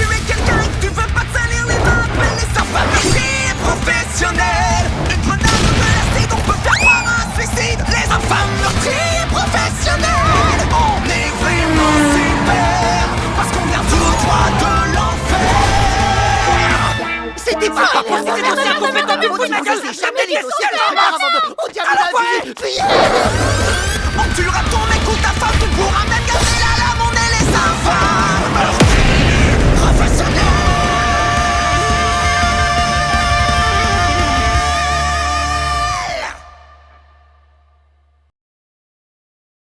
tuer quelqu'un et que tu veux pas te salir les mains, appelle les sapeurs-pompiers professionnels. Une grenade menacée donc peut faire croire à un suicide. Les infâmes meurtriers professionnels. On est vraiment super parce qu'on vient tout droit de l'enfer. C'était pas pour ces dossiers qu'on fait comme on dit jamais les dossiers on dirait la vie. On tuera ton mec ou ta femme, tu pourras même gagner.